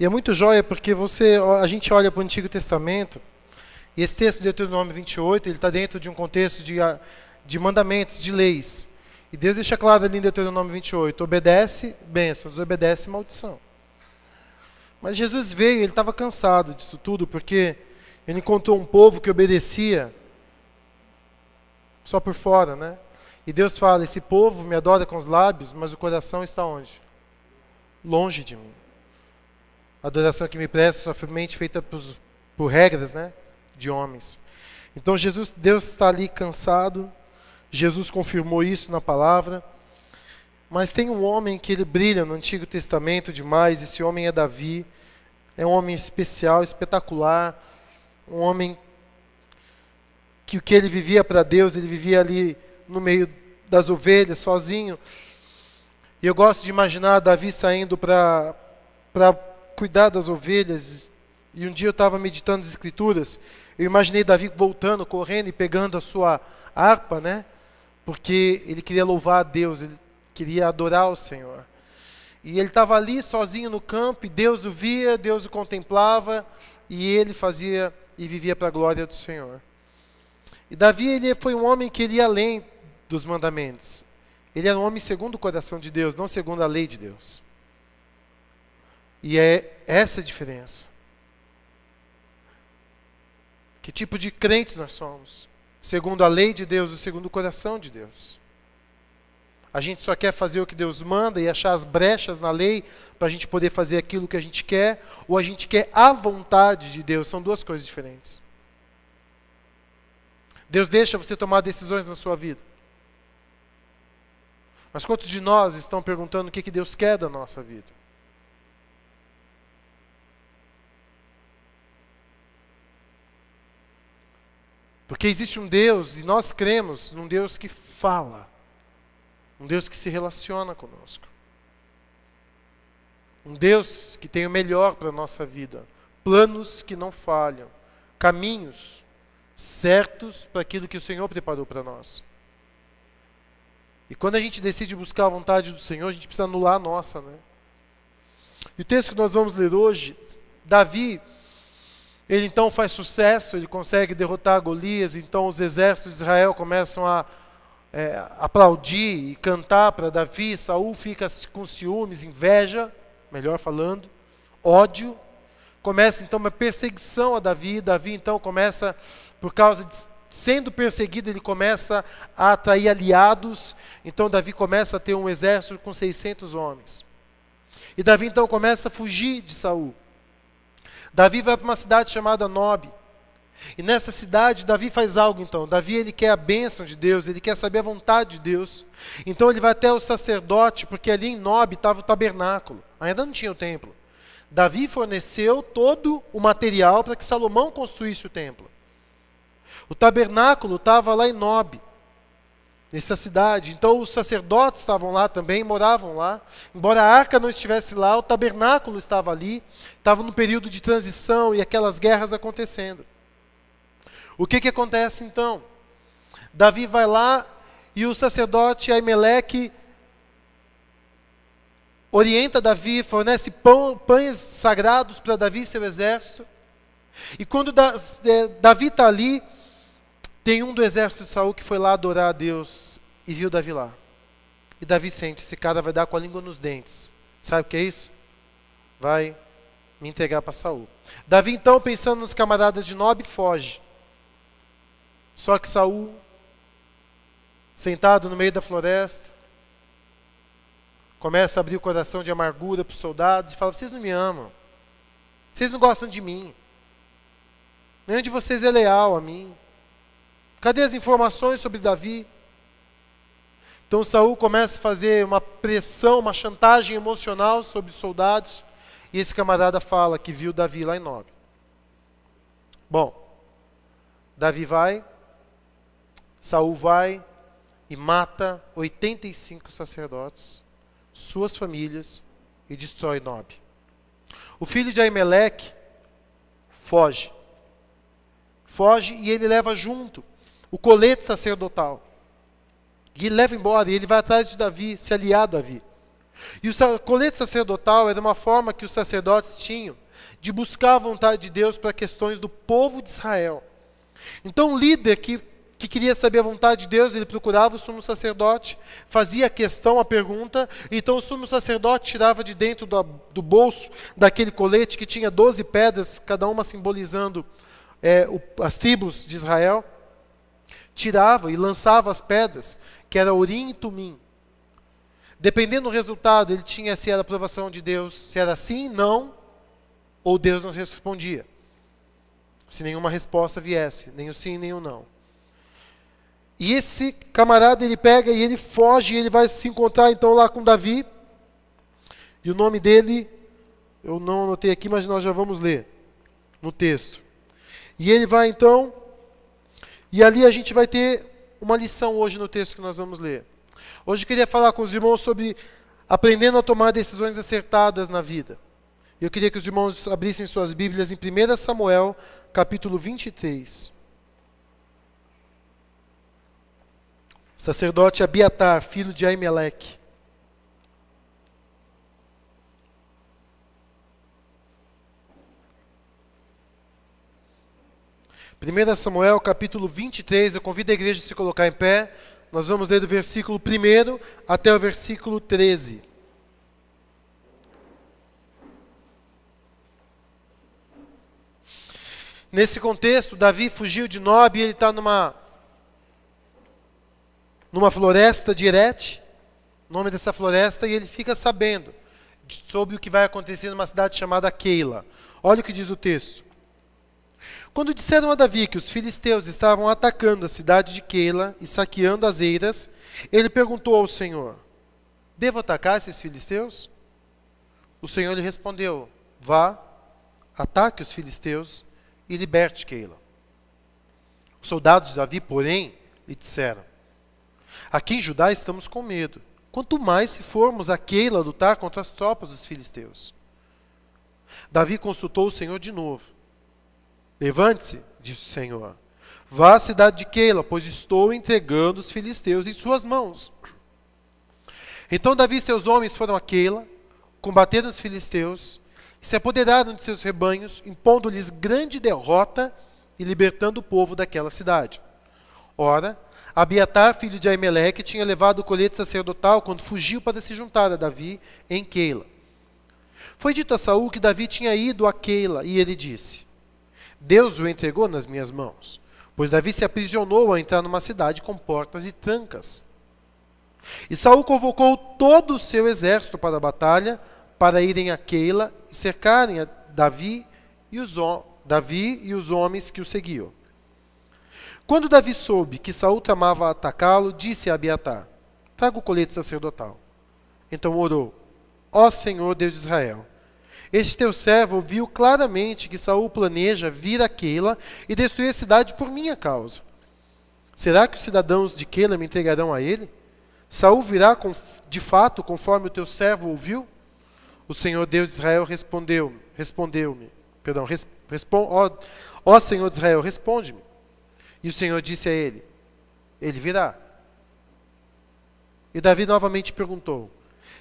E é muito joia porque a gente olha para o Antigo Testamento, e esse texto de Deuteronômio 28, ele está dentro de um contexto de mandamentos, de leis. E Deus deixa claro ali em Deuteronômio 28, obedece, bênção, desobedece, maldição. Mas Jesus veio, ele estava cansado disso tudo, porque ele encontrou um povo que obedecia só por fora, né? E Deus fala, esse povo me adora com os lábios, mas o coração está onde? Longe de mim. A adoração que me presta é somente feita por regras, né? De homens. Então Deus está ali cansado, Jesus confirmou isso na palavra, mas tem um homem que ele brilha no Antigo Testamento demais, esse homem é Davi, é um homem especial, espetacular, um homem que o que ele vivia para Deus, ele vivia ali no meio das ovelhas, sozinho. E eu gosto de imaginar Davi saindo para cuidar das ovelhas, e um dia eu estava meditando as Escrituras, eu imaginei Davi voltando, correndo e pegando a sua harpa, né? Porque ele queria louvar a Deus, ele queria adorar o Senhor. E ele estava ali sozinho no campo, e Deus o via, Deus o contemplava, e ele fazia e vivia para a glória do Senhor. E Davi, ele foi um homem que ele ia além dos mandamentos. Ele era um homem segundo o coração de Deus, não segundo a lei de Deus. E é essa a diferença. Que tipo de crentes nós somos? Segundo a lei de Deus ou segundo o coração de Deus? A gente só quer fazer o que Deus manda e achar as brechas na lei para a gente poder fazer aquilo que a gente quer, ou a gente quer a vontade de Deus? São duas coisas diferentes. Deus deixa você tomar decisões na sua vida. Mas quantos de nós estão perguntando o que Deus quer da nossa vida? Porque existe um Deus, e nós cremos num Deus que fala. Um Deus que se relaciona conosco. Um Deus que tem o melhor para a nossa vida. Planos que não falham. Caminhos certos para aquilo que o Senhor preparou para nós. E quando a gente decide buscar a vontade do Senhor, a gente precisa anular a nossa, né? E o texto que nós vamos ler hoje, Davi, ele então faz sucesso, ele consegue derrotar Golias, então os exércitos de Israel começam a aplaudir e cantar para Davi. Saul fica com ciúmes, inveja, melhor falando, ódio. Começa então uma perseguição a Davi. Davi então começa, por causa de sendo perseguido, ele começa a atrair aliados. Então Davi começa a ter um exército com 600 homens. E Davi então começa a fugir de Saul. Davi vai para uma cidade chamada Nob. E nessa cidade, Davi faz algo então. Davi, ele quer a bênção de Deus, ele quer saber a vontade de Deus. Então ele vai até o sacerdote, porque ali em Nob estava o tabernáculo. Ainda não tinha o templo. Davi forneceu todo o material para que Salomão construísse o templo. O tabernáculo estava lá em Nob, nessa cidade. Então os sacerdotes estavam lá também, moravam lá. Embora a arca não estivesse lá, o tabernáculo estava ali. Estava no período de transição e aquelas guerras acontecendo. O que acontece então? Davi vai lá e o sacerdote Aimeleque orienta Davi, fornece pães sagrados para Davi e seu exército. E quando Davi está ali, tem um do exército de Saul que foi lá adorar a Deus e viu Davi lá. E Davi sente, esse cara vai dar com a língua nos dentes. Sabe o que é isso? Vai me entregar para Saul. Davi então, pensando nos camaradas de Nob, foge. Só que Saul, sentado no meio da floresta, começa a abrir o coração de amargura para os soldados e fala: vocês não me amam, vocês não gostam de mim, nenhum de vocês é leal a mim. Cadê as informações sobre Davi? Então Saul começa a fazer uma pressão, uma chantagem emocional sobre os soldados, e esse camarada fala que viu Davi lá em Nob. Bom, Davi vai, Saul vai e mata 85 sacerdotes, suas famílias, e destrói Nob. O filho de Aimeleque foge. Foge e ele leva junto o colete sacerdotal. E ele leva embora, e ele vai atrás de Davi, se aliar a Davi. E o colete sacerdotal era uma forma que os sacerdotes tinham de buscar a vontade de Deus para questões do povo de Israel. Então o líder que queria saber a vontade de Deus, ele procurava o sumo sacerdote, fazia a questão, a pergunta, então o sumo sacerdote tirava de dentro do bolso daquele colete que tinha 12 pedras, cada uma simbolizando as tribos de Israel, tirava e lançava as pedras, que era Urim e Tumim. Dependendo do resultado, ele tinha se era a aprovação de Deus, se era sim, não, ou Deus não respondia. Se nenhuma resposta viesse, nem o sim, nem o não. E esse camarada, ele pega e ele foge, e ele vai se encontrar então lá com Davi. E o nome dele, eu não anotei aqui, mas nós já vamos ler no texto. E ele vai então, e ali a gente vai ter uma lição hoje no texto que nós vamos ler. Hoje eu queria falar com os irmãos sobre aprendendo a tomar decisões acertadas na vida. Eu queria que os irmãos abrissem suas Bíblias em 1 Samuel, capítulo 23. Sacerdote Abiatar, filho de Aimeleque. Primeira Samuel, capítulo 23, eu convido a igreja a se colocar em pé. Nós vamos ler do versículo 1 até o versículo 13. Nesse contexto, Davi fugiu de Nob e ele está numa floresta de Herete, o nome dessa floresta, e ele fica sabendo sobre o que vai acontecer numa cidade chamada Keila. Olha o que diz o texto. Quando disseram a Davi que os filisteus estavam atacando a cidade de Keila e saqueando as eiras, ele perguntou ao Senhor: devo atacar esses filisteus? O Senhor lhe respondeu: vá, ataque os filisteus e liberte Keila. Os soldados de Davi, porém, lhe disseram: aqui em Judá estamos com medo, quanto mais se formos a Keila lutar contra as tropas dos filisteus. Davi consultou o Senhor de novo. Levante-se, disse o Senhor, vá à cidade de Keila, pois estou entregando os filisteus em suas mãos. Então Davi e seus homens foram a Keila, combateram os filisteus, e se apoderaram de seus rebanhos, impondo-lhes grande derrota e libertando o povo daquela cidade. Ora, Abiatar, filho de Aimeleque, tinha levado o colete sacerdotal quando fugiu para se juntar a Davi em Keila. Foi dito a Saul que Davi tinha ido a Keila, e ele disse: Deus o entregou nas minhas mãos, pois Davi se aprisionou a entrar numa cidade com portas e trancas. E Saul convocou todo o seu exército para a batalha, para irem a Keila e cercarem a Davi e os homens que o seguiam. Quando Davi soube que Saul tramava atacá-lo, disse a Abiatar: traga o colete sacerdotal. Então orou: ó Senhor Deus de Israel, este teu servo viu claramente que Saul planeja vir a Keila e destruir a cidade por minha causa. Será que os cidadãos de Keila me entregarão a ele? Saul virá de fato conforme o teu servo ouviu? O Senhor Deus de Israel ó Senhor de Israel, responde-me. E o Senhor disse a ele: ele virá. E Davi novamente perguntou: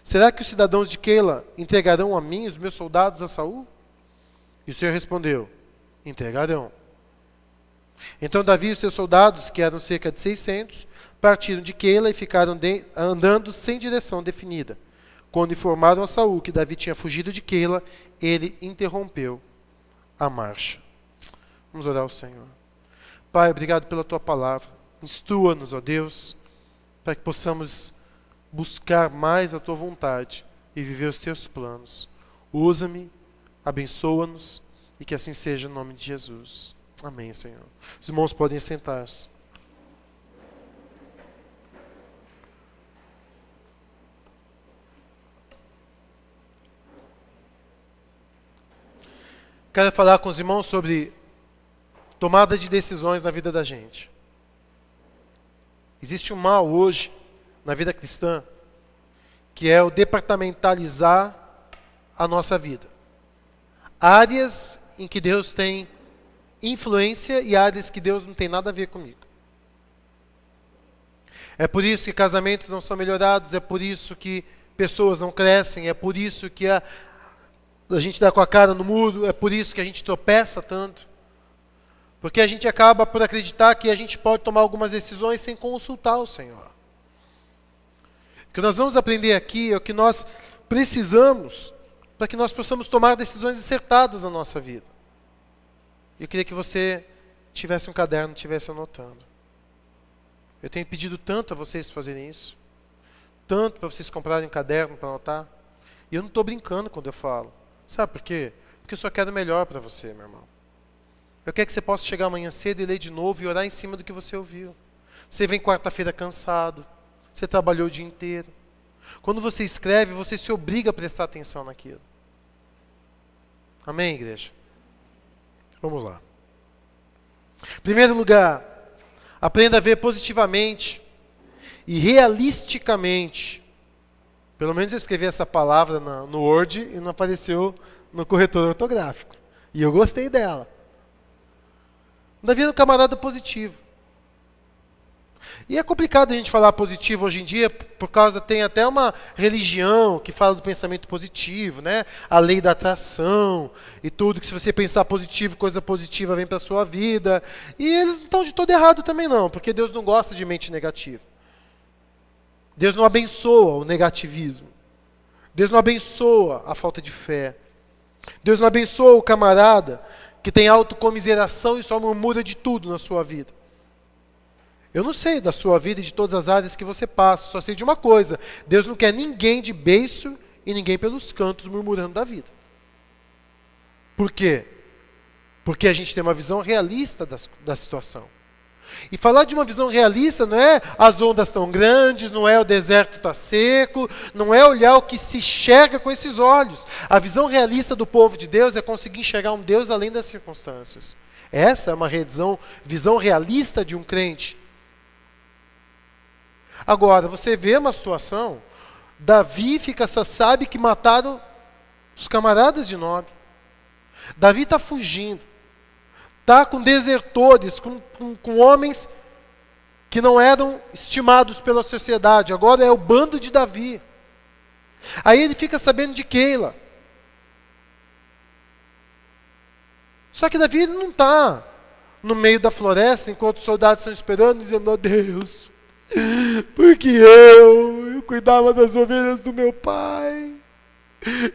será que os cidadãos de Keila entregarão a mim os meus soldados a Saul? E o Senhor respondeu: entregarão. Então Davi e os seus soldados, que eram cerca de 600, partiram de Keila e ficaram andando sem direção definida. Quando informaram a Saul que Davi tinha fugido de Keila, ele interrompeu a marcha. Vamos orar ao Senhor. Pai, obrigado pela tua palavra. Instrua-nos, ó Deus, para que possamos buscar mais a tua vontade e viver os teus planos. Usa-me, abençoa-nos e que assim seja no nome de Jesus. Amém, Senhor. Os irmãos podem sentar-se. Quero falar com os irmãos sobre tomada de decisões na vida da gente. Existe um mal hoje na vida cristã, que é o departamentalizar a nossa vida. Áreas em que Deus tem influência e áreas que Deus não tem nada a ver comigo. É por isso que casamentos não são melhorados, é por isso que pessoas não crescem, é por isso que a gente dá com a cara no muro, é por isso que a gente tropeça tanto. Porque a gente acaba por acreditar que a gente pode tomar algumas decisões sem consultar o Senhor. O que nós vamos aprender aqui é o que nós precisamos para que nós possamos tomar decisões acertadas na nossa vida. Eu queria que você tivesse um caderno, estivesse anotando. Eu tenho pedido tanto a vocês fazerem isso. Tanto para vocês comprarem um caderno para anotar. E eu não estou brincando quando eu falo. Sabe por quê? Porque eu só quero o melhor para você, meu irmão. Eu quero que você possa chegar amanhã cedo e ler de novo e orar em cima do que você ouviu. Você vem quarta-feira cansado. Você trabalhou o dia inteiro. Quando você escreve, você se obriga a prestar atenção naquilo. Amém, igreja? Vamos lá. Em primeiro lugar, aprenda a ver positivamente e realisticamente. Pelo menos eu escrevi essa palavra no Word e não apareceu no corretor ortográfico. E eu gostei dela. Davi era um camarada positivo. E é complicado a gente falar positivo hoje em dia, por causa, tem até uma religião que fala do pensamento positivo, né? A lei da atração e tudo, que se você pensar positivo, coisa positiva vem para a sua vida. E eles não estão de todo errado também não, porque Deus não gosta de mente negativa. Deus não abençoa o negativismo. Deus não abençoa a falta de fé. Deus não abençoa o camarada que tem autocomiseração e só murmura de tudo na sua vida. Eu não sei da sua vida e de todas as áreas que você passa, só sei de uma coisa: Deus não quer ninguém de beiço e ninguém pelos cantos murmurando da vida. Por quê? Porque a gente tem uma visão realista da situação. E falar de uma visão realista não é as ondas tão grandes, não é o deserto está seco, não é olhar o que se enxerga com esses olhos. A visão realista do povo de Deus é conseguir enxergar um Deus além das circunstâncias. Essa é uma visão realista de um crente. Agora, você vê uma situação, Davi sabe que mataram os camaradas de Nob. Davi está fugindo. Está com desertores, com homens que não eram estimados pela sociedade. Agora é o bando de Davi. Aí ele fica sabendo de Keila. Só que Davi não está no meio da floresta, enquanto os soldados estão esperando, dizendo: ó Deus, porque eu cuidava das ovelhas do meu pai,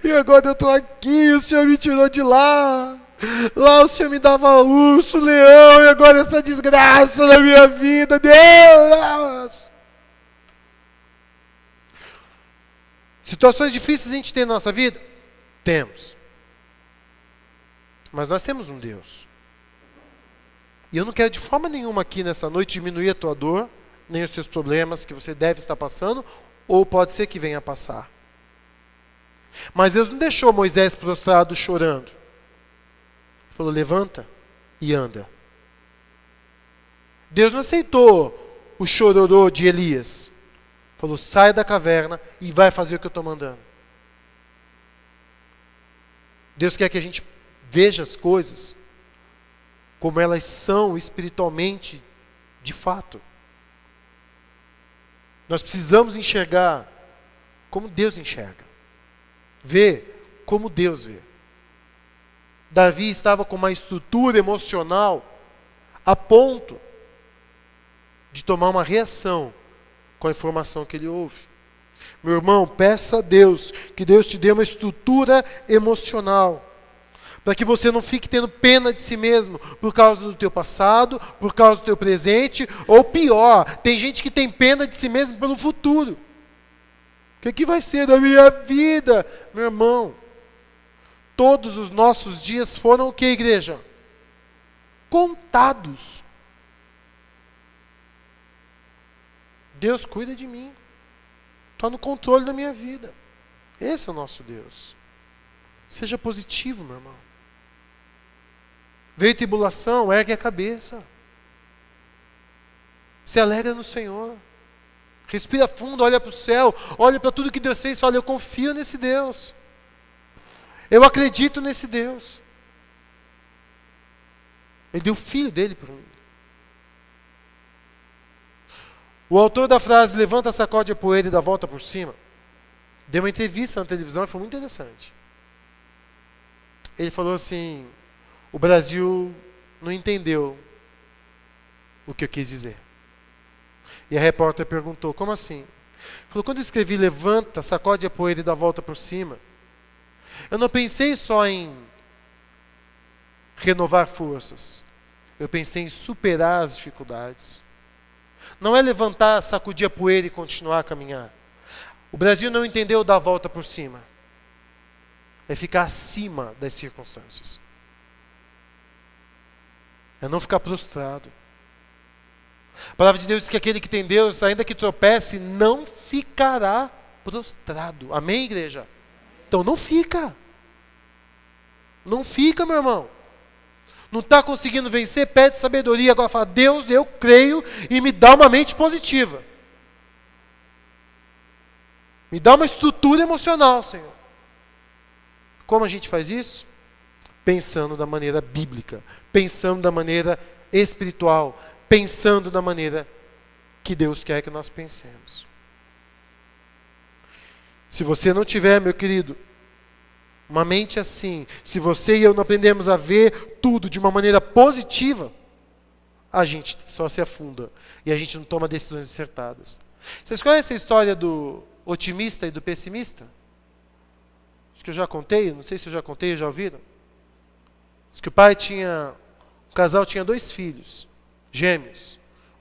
e agora eu estou aqui, o Senhor me tirou de lá. Lá o Senhor me dava urso, leão, e agora essa desgraça na minha vida, Deus! Situações difíceis a gente tem na nossa vida? Temos. Mas nós temos um Deus. E eu não quero de forma nenhuma aqui nessa noite diminuir a tua dor, nem os seus problemas que você deve estar passando, ou pode ser que venha a passar. Mas Deus não deixou Moisés prostrado chorando. Ele falou: levanta e anda. Deus não aceitou o chororô de Elias. Ele falou: sai da caverna e vai fazer o que eu estou mandando. Deus quer que a gente veja as coisas como elas são espiritualmente de fato. Nós precisamos enxergar como Deus enxerga. Ver como Deus vê. Davi estava com uma estrutura emocional a ponto de tomar uma reação com a informação que ele ouve. Meu irmão, peça a Deus que Deus te dê uma estrutura emocional, para que você não fique tendo pena de si mesmo por causa do teu passado, por causa do teu presente, ou pior, tem gente que tem pena de si mesmo pelo futuro. O que vai ser da minha vida? Meu irmão, todos os nossos dias foram o que, igreja? Contados. Deus cuida de mim. Está no controle da minha vida. Esse é o nosso Deus. Seja positivo, meu irmão. Veio tribulação, ergue a cabeça. Se alegra no Senhor. Respira fundo, olha para o céu, olha para tudo que Deus fez e fala: eu confio nesse Deus. Eu acredito nesse Deus. Ele deu o filho dele por mim. O autor da frase levanta, sacode a poeira e dá a volta por cima, deu uma entrevista na televisão e foi muito interessante. Ele falou assim, o Brasil não entendeu o que eu quis dizer. E a repórter perguntou, como assim? Ele falou, quando eu escrevi levanta, sacode a poeira e dá a volta por cima, eu não pensei só em renovar forças. Eu pensei em superar as dificuldades. Não é levantar, sacudir a poeira e continuar a caminhar. O Brasil não entendeu dar a volta por cima. É ficar acima das circunstâncias. É não ficar prostrado. A palavra de Deus diz que aquele que tem Deus, ainda que tropece, não ficará prostrado. Amém, igreja? Então não fica. Não fica, meu irmão. Não está conseguindo vencer, pede sabedoria. Agora fala, Deus, eu creio e me dá uma mente positiva. Me dá uma estrutura emocional, Senhor. Como a gente faz isso? Pensando da maneira bíblica, pensando da maneira espiritual, pensando da maneira que Deus quer que nós pensemos. Se você não tiver, meu querido, uma mente assim, se você e eu não aprendemos a ver tudo de uma maneira positiva, a gente só se afunda e a gente não toma decisões acertadas. Vocês conhecem a história do otimista e do pessimista? Acho que eu já contei, não sei se eu já contei, já ouviram? Diz que o casal tinha 2 filhos, gêmeos.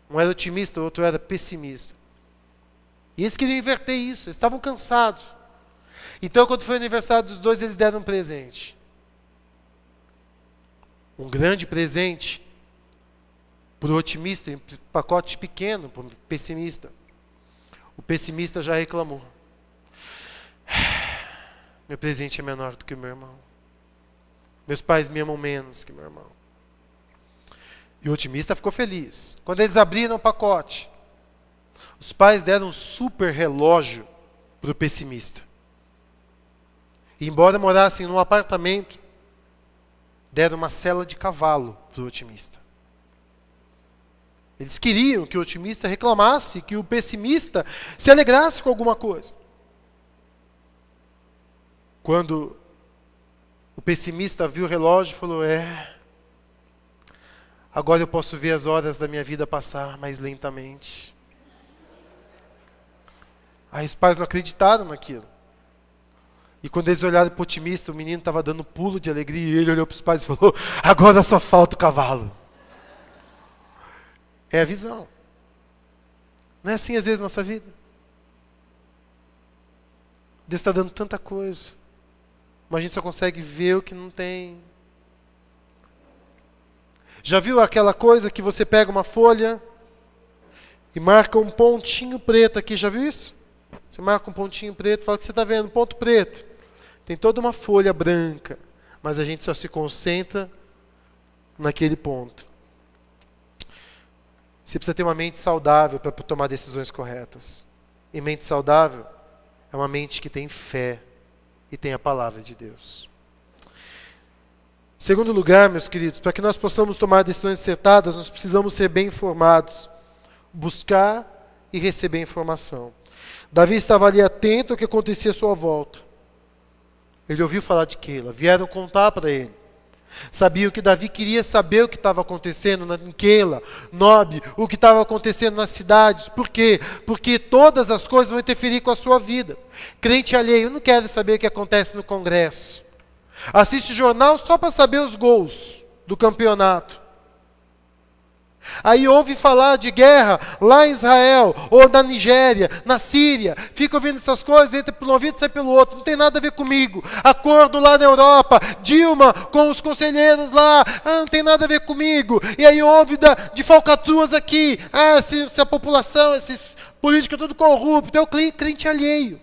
Um era otimista, o outro era pessimista. E eles queriam inverter isso, eles estavam cansados. Então, quando foi o aniversário dos 2, eles deram um presente. Um grande presente para o otimista, um pacote pequeno para o pessimista. O pessimista já reclamou. Meu presente é menor do que o meu irmão. Meus pais me amam menos que meu irmão. E o otimista ficou feliz. Quando eles abriram o pacote, os pais deram um super relógio para o pessimista. E embora morassem num apartamento, deram uma sela de cavalo para o otimista. Eles queriam que o otimista reclamasse, que o pessimista se alegrasse com alguma coisa. Quando o pessimista viu o relógio, falou, agora eu posso ver as horas da minha vida passar mais lentamente. Aí os pais não acreditaram naquilo. E quando eles olharam para o otimista, o menino estava dando pulo de alegria, e ele olhou para os pais e falou, agora só falta o cavalo. É a visão. Não é assim às vezes na nossa vida? Deus está dando tanta coisa, mas a gente só consegue ver o que não tem. Já viu aquela coisa que você pega uma folha e marca um pontinho preto aqui, já viu isso? Você marca um pontinho preto e fala que você está vendo, um ponto preto. Tem toda uma folha branca, mas a gente só se concentra naquele ponto. Você precisa ter uma mente saudável para tomar decisões corretas. E mente saudável é uma mente que tem fé e tem a palavra de Deus. Segundo lugar, meus queridos, para que nós possamos tomar decisões acertadas, nós precisamos ser bem informados, buscar e receber informação. Davi estava ali atento ao que acontecia à sua volta. Ele ouviu falar de Keila, vieram contar para ele. Sabia que Davi queria saber o que estava acontecendo em Keila, Nob, o que estava acontecendo nas cidades. Por quê? Porque todas as coisas vão interferir com a sua vida. Crente alheio não quer saber o que acontece no Congresso. Assiste jornal só para saber os gols do campeonato. Aí ouve falar de guerra lá em Israel, ou na Nigéria, na Síria. Fica ouvindo essas coisas, entra por um ouvido e sai pelo outro. Não tem nada a ver comigo. Acordo lá na Europa, Dilma com os conselheiros lá. Não tem nada a ver comigo. E aí ouve de falcatruas aqui. Se a população, esses políticos tudo corrupto. É o crente alheio.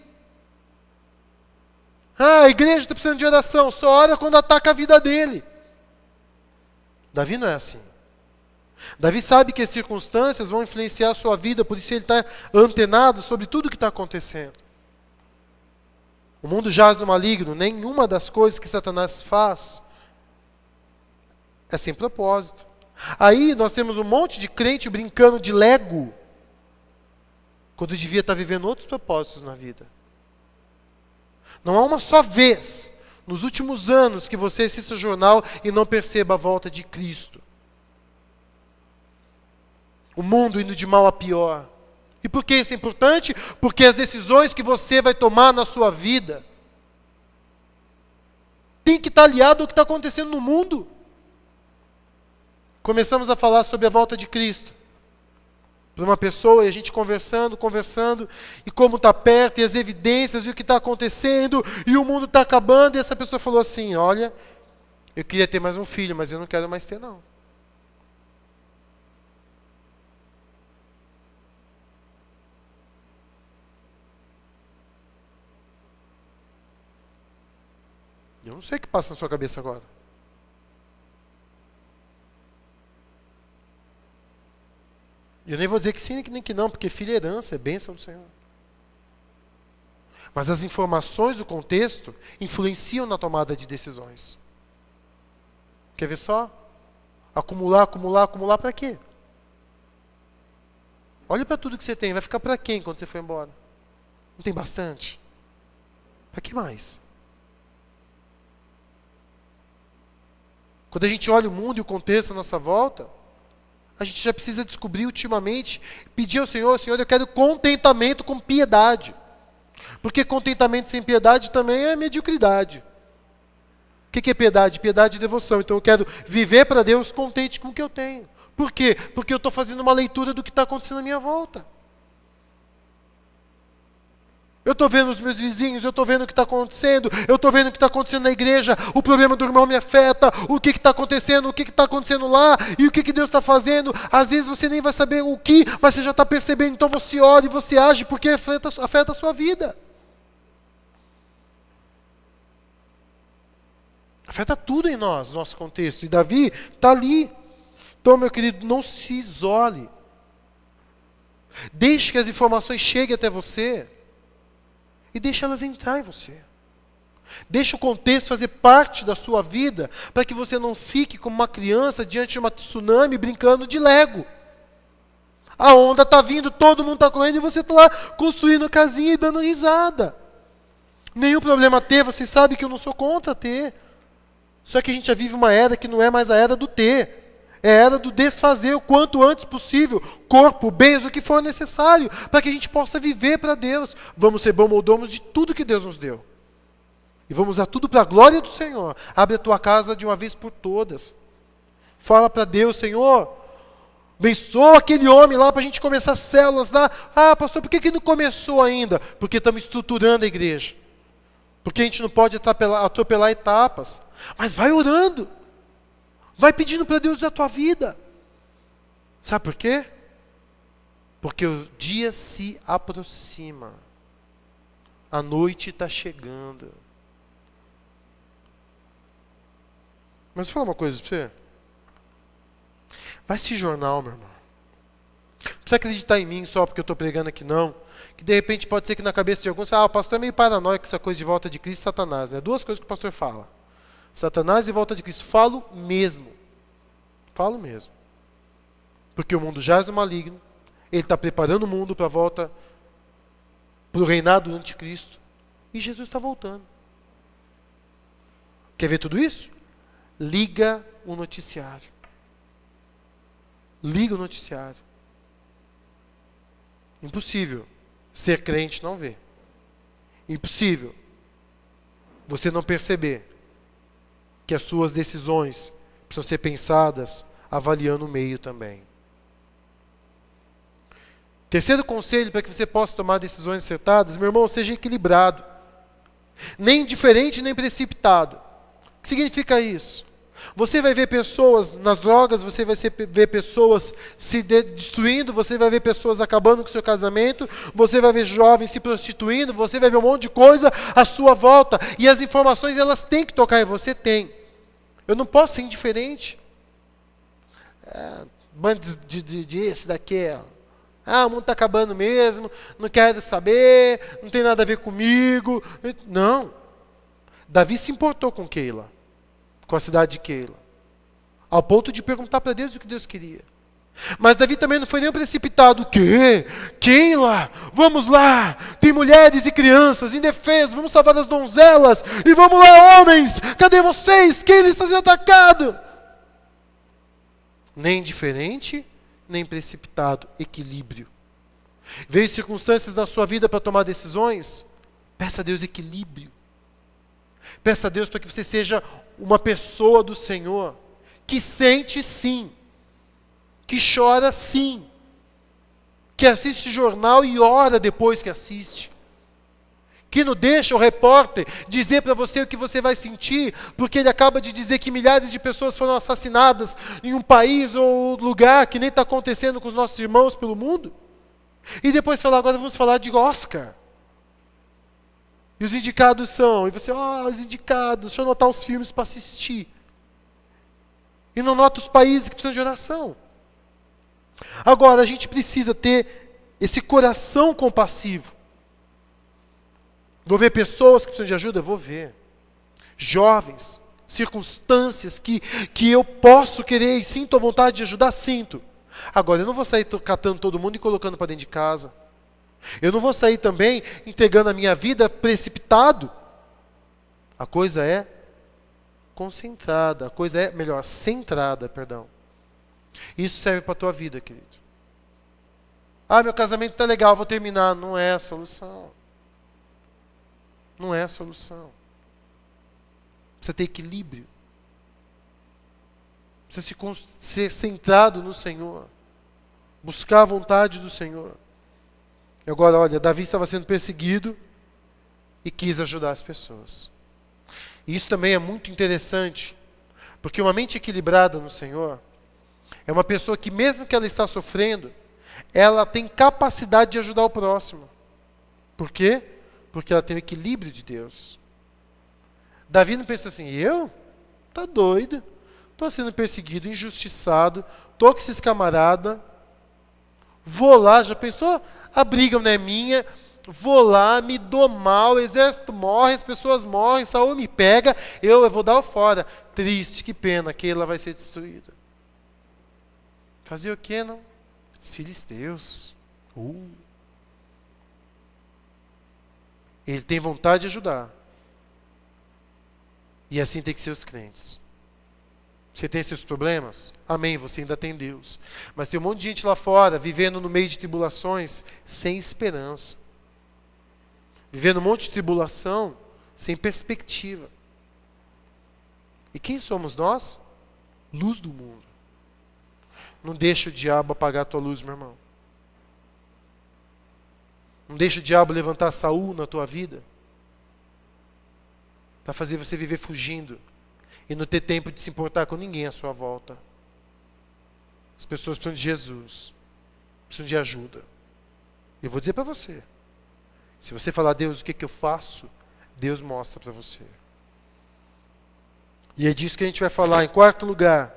A igreja está precisando de oração. Só ora quando ataca a vida dele. Davi não é assim. Davi sabe que as circunstâncias vão influenciar a sua vida, por isso ele está antenado sobre tudo o que está acontecendo. O mundo jaz no maligno, nenhuma das coisas que Satanás faz é sem propósito. Aí nós temos um monte de crente brincando de Lego, quando devia estar vivendo outros propósitos na vida. Não há uma só vez nos últimos anos que você assista o jornal e não perceba a volta de Cristo. O mundo indo de mal a pior. E por que isso é importante? Porque as decisões que você vai tomar na sua vida tem que estar aliado ao que está acontecendo no mundo. Começamos a falar sobre a volta de Cristo. Para uma pessoa, e a gente conversando, e como está perto, e as evidências, e o que está acontecendo, e o mundo está acabando, e essa pessoa falou assim, olha, eu queria ter mais um filho, mas eu não quero mais ter não. Eu não sei o que passa na sua cabeça agora. Eu nem vou dizer que sim nem que não, porque filho é herança, é bênção do Senhor. Mas as informações, o contexto, influenciam na tomada de decisões. Quer ver só? Acumular para quê? Olha para tudo que você tem, vai ficar para quem quando você for embora? Não tem bastante? Para que mais? Quando a gente olha o mundo e o contexto à nossa volta, a gente já precisa descobrir ultimamente, pedir ao Senhor, Senhor, eu quero contentamento com piedade. Porque contentamento sem piedade também é mediocridade. O que é piedade? Piedade e devoção. Então eu quero viver para Deus contente com o que eu tenho. Por quê? Porque eu estou fazendo uma leitura do que está acontecendo à minha volta. Eu estou vendo os meus vizinhos, eu estou vendo o que está acontecendo, eu estou vendo o que está acontecendo na igreja, o problema do irmão me afeta, o que está acontecendo, o que está acontecendo lá, e o que Deus está fazendo. Às vezes você nem vai saber o que, mas você já está percebendo, então você ora e você age, porque afeta a sua vida. Afeta tudo em nós, nosso contexto. E Davi está ali. Então, meu querido, não se isole. Deixe que as informações cheguem até você. E deixe elas entrar em você. Deixe o contexto fazer parte da sua vida, para que você não fique como uma criança diante de uma tsunami brincando de Lego. A onda está vindo, todo mundo está correndo e você está lá construindo a casinha e dando risada. Nenhum problema ter, vocês sabem que eu não sou contra ter. Só que a gente já vive uma era que não é mais a era do ter. É a era do desfazer o quanto antes possível. Corpo, bens, o que for necessário. Para que a gente possa viver para Deus. Vamos ser mordomos de tudo que Deus nos deu. E vamos usar tudo para a glória do Senhor. Abre a tua casa de uma vez por todas. Fala para Deus, Senhor, abençoa aquele homem lá para a gente começar células lá. Ah, pastor, por que não começou ainda? Porque estamos estruturando a igreja. Porque a gente não pode atropelar etapas. Mas vai orando. Vai pedindo para Deus a tua vida. Sabe por quê? Porque o dia se aproxima. A noite está chegando. Mas vou falar uma coisa para você. Vai assistir jornal, meu irmão. Não precisa acreditar em mim só porque eu estou pregando aqui, não. Que de repente pode ser que na cabeça de alguns, o pastor é meio paranoico com essa coisa de volta de Cristo e Satanás. Né? Duas coisas que o pastor fala. Satanás e volta de Cristo. Falo mesmo. Falo mesmo. Porque o mundo jaz no maligno. Ele está preparando o mundo para a volta, para o reinado do anticristo. E Jesus está voltando. Quer ver tudo isso? Liga o noticiário. Liga o noticiário. Impossível ser crente não ver. Impossível você não perceber que as suas decisões precisam ser pensadas avaliando o meio também. Terceiro conselho para que você possa tomar decisões acertadas, meu irmão, seja equilibrado. Nem indiferente, nem precipitado. O que significa isso? Você vai ver pessoas nas drogas, você vai ver pessoas se destruindo, você vai ver pessoas acabando com o seu casamento, você vai ver jovens se prostituindo, você vai ver um monte de coisa à sua volta. E as informações, elas têm que tocar em você, tem. Eu não posso ser indiferente. Bando de esse, daquela. O mundo está acabando mesmo, não quero saber, não tem nada a ver comigo. Não. Davi se importou com Keila, com a cidade de Keila, ao ponto de perguntar para Deus o que Deus queria. Mas Davi também não foi nem precipitado. O quê? Keila, vamos lá. Tem mulheres e crianças indefesas. Vamos salvar as donzelas. E vamos lá, homens. Cadê vocês? Keila está sendo atacado. Nem indiferente, nem precipitado. Equilíbrio. Veio circunstâncias na sua vida para tomar decisões? Peça a Deus equilíbrio. Peça a Deus para que você seja uma pessoa do Senhor. Que sente sim. Que chora sim, que assiste jornal e ora depois que assiste, que não deixa o repórter dizer para você o que você vai sentir, porque ele acaba de dizer que milhares de pessoas foram assassinadas em um país ou lugar que nem está acontecendo com os nossos irmãos pelo mundo, e depois falar, agora vamos falar de Oscar, e os indicados são, e você, os indicados, deixa eu anotar os filmes para assistir, e não nota os países que precisam de oração. Agora, a gente precisa ter esse coração compassivo. Vou ver pessoas que precisam de ajuda? Vou ver. Jovens, circunstâncias que eu posso querer e sinto a vontade de ajudar, sinto. Agora, eu não vou sair catando todo mundo e colocando para dentro de casa. Eu não vou sair também entregando a minha vida precipitado. A coisa é concentrada, a coisa é, melhor, centrada, perdão. Isso serve para a tua vida, querido. Meu casamento está legal, vou terminar. Não é a solução. Não é a solução. Precisa ter equilíbrio. Precisa ser centrado no Senhor. Buscar a vontade do Senhor. E agora, olha, Davi estava sendo perseguido e quis ajudar as pessoas. E isso também é muito interessante, porque uma mente equilibrada no Senhor é uma pessoa que, mesmo que ela está sofrendo, ela tem capacidade de ajudar o próximo. Por quê? Porque ela tem o equilíbrio de Deus. Davi não pensou assim, eu? Tá doido. Estou sendo perseguido, injustiçado, estou com esses camaradas, vou lá, já pensou? A briga não é minha, vou lá, me dou mal, o exército morre, as pessoas morrem, Saul me pega, eu vou dar o fora. Triste, que pena, que ela vai ser destruída. Fazia o quê, não? Os filisteus. Ele tem vontade de ajudar. E assim tem que ser os crentes. Você tem seus problemas? Amém, você ainda tem Deus. Mas tem um monte de gente lá fora, vivendo no meio de tribulações, sem esperança. Vivendo um monte de tribulação, sem perspectiva. E quem somos nós? Luz do mundo. Não deixa o diabo apagar a tua luz, meu irmão. Não deixa o diabo levantar Saul na tua vida. Para fazer você viver fugindo. E não ter tempo de se importar com ninguém à sua volta. As pessoas precisam de Jesus. Precisam de ajuda. Eu vou dizer para você. Se você falar, Deus, o que eu faço? Deus mostra para você. E é disso que a gente vai falar. Em quarto lugar.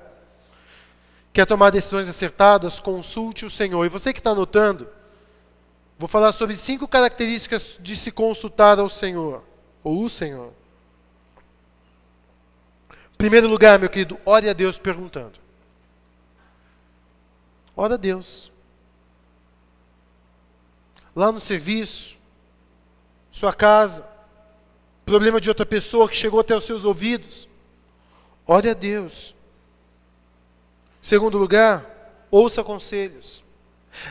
Quer tomar decisões acertadas? Consulte o Senhor. E você que está anotando, vou falar sobre 5 características de se consultar ao Senhor. Ou o Senhor. Em primeiro lugar, meu querido, ore a Deus perguntando. Ora a Deus. Lá no serviço, sua casa, problema de outra pessoa que chegou até os seus ouvidos. Ore a Deus. Segundo lugar, ouça conselhos.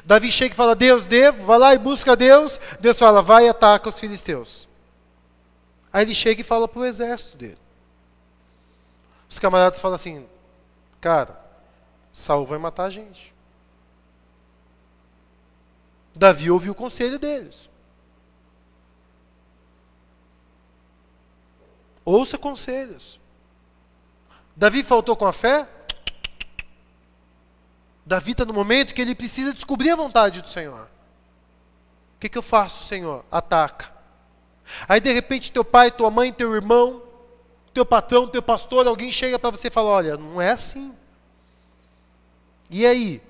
Davi chega e fala, Deus, devo, vai lá e busca Deus. Deus fala, vai e ataca os filisteus. Aí ele chega e fala para o exército dele. Os camaradas falam assim, cara, Saul vai matar a gente. Davi ouviu o conselho deles. Ouça conselhos. Davi faltou com a fé? Davi está no momento que ele precisa descobrir a vontade do Senhor. O que eu faço, Senhor? Ataca. Aí de repente teu pai, tua mãe, teu irmão, teu patrão, teu pastor, alguém chega para você e fala, olha, não é assim. E aí?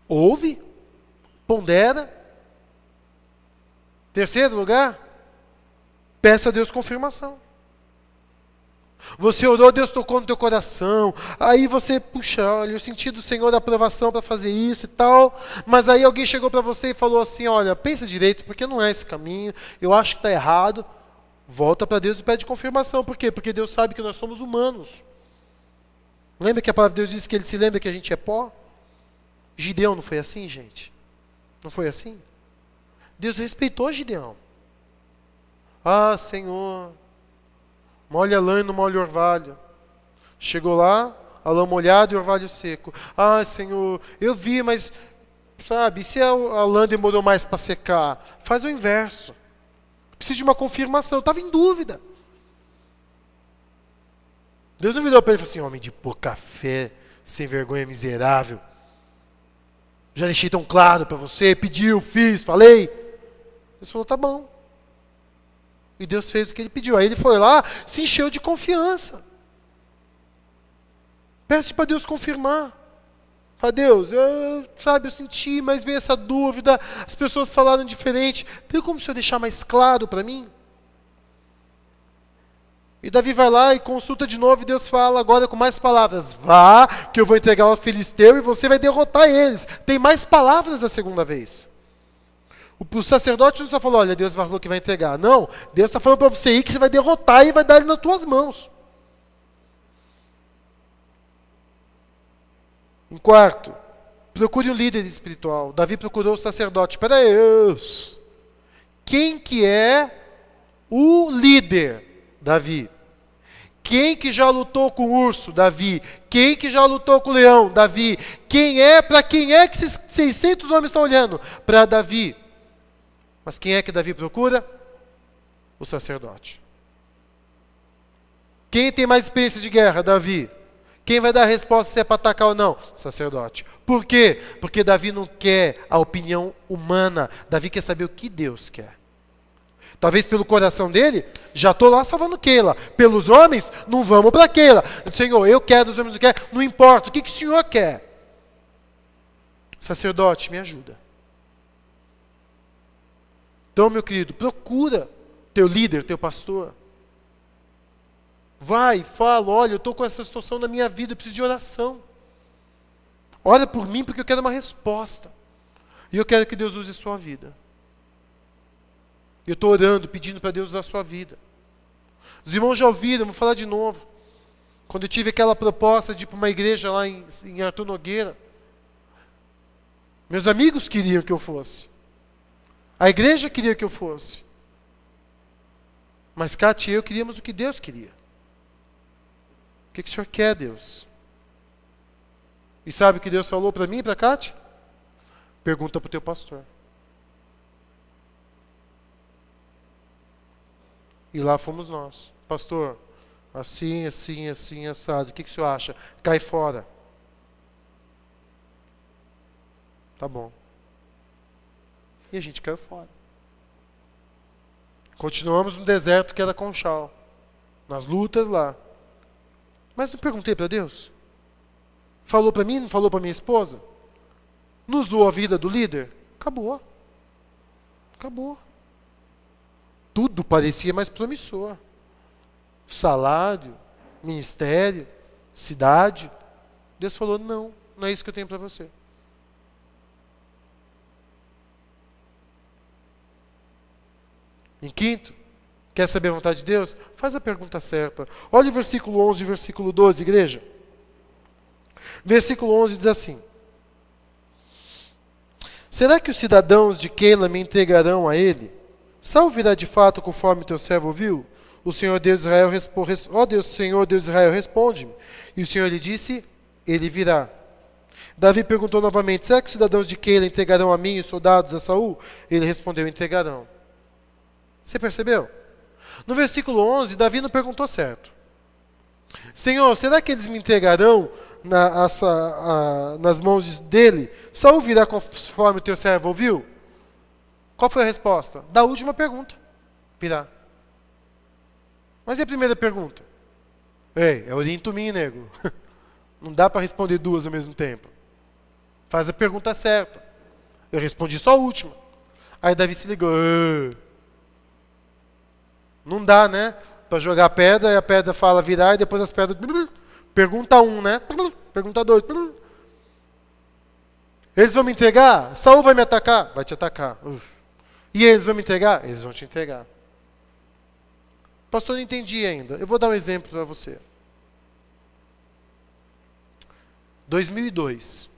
Ouve, pondera. Terceiro lugar, peça a Deus confirmação. Você orou, Deus tocou no teu coração. Aí você, puxa, olha, eu senti do Senhor a aprovação para fazer isso e tal. Mas aí alguém chegou para você e falou assim, olha, pensa direito, porque não é esse caminho. Eu acho que está errado. Volta para Deus e pede confirmação. Por quê? Porque Deus sabe que nós somos humanos. Lembra que a palavra de Deus diz que Ele se lembra que a gente é pó? Gideão não foi assim, gente? Não foi assim? Deus respeitou Gideão. Ah, Senhor, molha a lã e não molha o orvalho. Chegou lá, a lã molhada e o orvalho seco. Ah, Senhor, eu vi, mas, sabe, se a lã demorou mais para secar, faz o inverso. Preciso de uma confirmação. Eu estava em dúvida. Deus não virou para ele e falou assim, homem de pouca fé, sem vergonha, miserável. Já deixei tão claro para você, pediu, fiz, falei. Deus falou, tá bom. E Deus fez o que ele pediu. Aí ele foi lá, se encheu de confiança. Peça para Deus confirmar. Fala, Deus, eu senti, mas veio essa dúvida, as pessoas falaram diferente. Tem como o Senhor deixar mais claro para mim? E Davi vai lá e consulta de novo e Deus fala agora com mais palavras. Vá, que eu vou entregar ao filisteu e você vai derrotar eles. Tem mais palavras a segunda vez. O sacerdote não só falou, olha, Deus falou que vai entregar. Não, Deus está falando para você aí que você vai derrotar e vai dar ele nas tuas mãos. Em quarto, procure um líder espiritual. Davi procurou o sacerdote. Espera aí, quem que é o líder? Davi. Quem que já lutou com o urso? Davi. Quem que já lutou com o leão? Davi. Para quem é que esses 600 homens estão olhando? Para Davi. Mas quem é que Davi procura? O sacerdote. Quem tem mais experiência de guerra? Davi. Quem vai dar a resposta se é para atacar ou não? O sacerdote. Por quê? Porque Davi não quer a opinião humana. Davi quer saber o que Deus quer. Talvez pelo coração dele, já estou lá salvando Keila. Pelos homens, não vamos para Keila. Senhor, eu quero, os homens não querem. Não importa, o que o Senhor quer? Sacerdote, me ajuda. Então, meu querido, procura teu líder, teu pastor. Vai, fala, olha, eu estou com essa situação na minha vida, eu preciso de oração. Ora por mim porque eu quero uma resposta. E eu quero que Deus use a sua vida. Eu estou orando, pedindo para Deus usar a sua vida. Os irmãos já ouviram, vou falar de novo. Quando eu tive aquela proposta de ir para uma igreja lá em Arthur Nogueira, meus amigos queriam que eu fosse. A igreja queria que eu fosse. Mas Cátia e eu queríamos o que Deus queria. O que o Senhor quer, Deus? E sabe o que Deus falou para mim e para Cátia? Pergunta para o teu pastor. E lá fomos nós. Pastor, assim, assim, assim, assado. O que o senhor acha? Cai fora. Tá bom. E a gente caiu fora. Continuamos no deserto que era Conchal. Nas lutas lá. Mas não perguntei para Deus? Falou para mim, não falou para minha esposa? Não usou a vida do líder? Acabou. Acabou. Tudo parecia mais promissor. Salário, ministério, cidade. Deus falou, não é isso que eu tenho para você. Em quinto, quer saber a vontade de Deus? Faz a pergunta certa. Olha o versículo 11 e o versículo 12, igreja. Versículo 11 diz assim. Será que os cidadãos de Keila me entregarão a ele? Saul virá de fato conforme teu servo ouviu? O Senhor Deus de Israel Senhor Deus de Israel, responde-me. E o Senhor lhe disse, ele virá. Davi perguntou novamente, será que os cidadãos de Keila entregarão a mim os soldados a Saul? Ele respondeu, entregarão. Você percebeu? No versículo 11, Davi não perguntou certo. Senhor, será que eles me entregarão nas mãos dele? Saul virá conforme o teu servo ouviu? Qual foi a resposta? Da última pergunta. Virá. Mas e a primeira pergunta? Ei, é oriento mim, nego. Não dá para responder duas ao mesmo tempo. Faz a pergunta certa. Eu respondi só a última. Aí Davi se ligou. Não dá, né? para jogar pedra, e a pedra fala virar, e depois as pedras... Pergunta 1, né? Pergunta 2. Eles vão me entregar? Saul vai me atacar? Vai te atacar. E eles vão me entregar? Eles vão te entregar. Pastor, não entendi ainda. Eu vou dar um exemplo para você. 2002.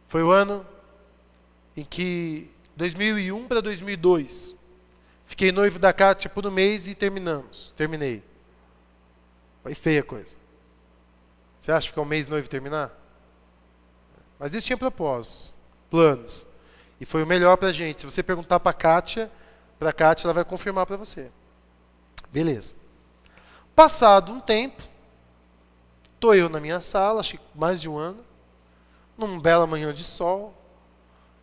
Foi o ano em que, 2001 para 2002, fiquei noivo da Kátia por um mês e terminei. Foi feia a coisa. Você acha que ficar um mês noivo e terminar? Mas isso tinha propósitos, planos. E foi o melhor pra gente. Se você perguntar pra Kátia, ela vai confirmar pra você. Beleza. Passado um tempo, tô eu na minha sala, acho que mais de um ano, numa bela manhã de sol.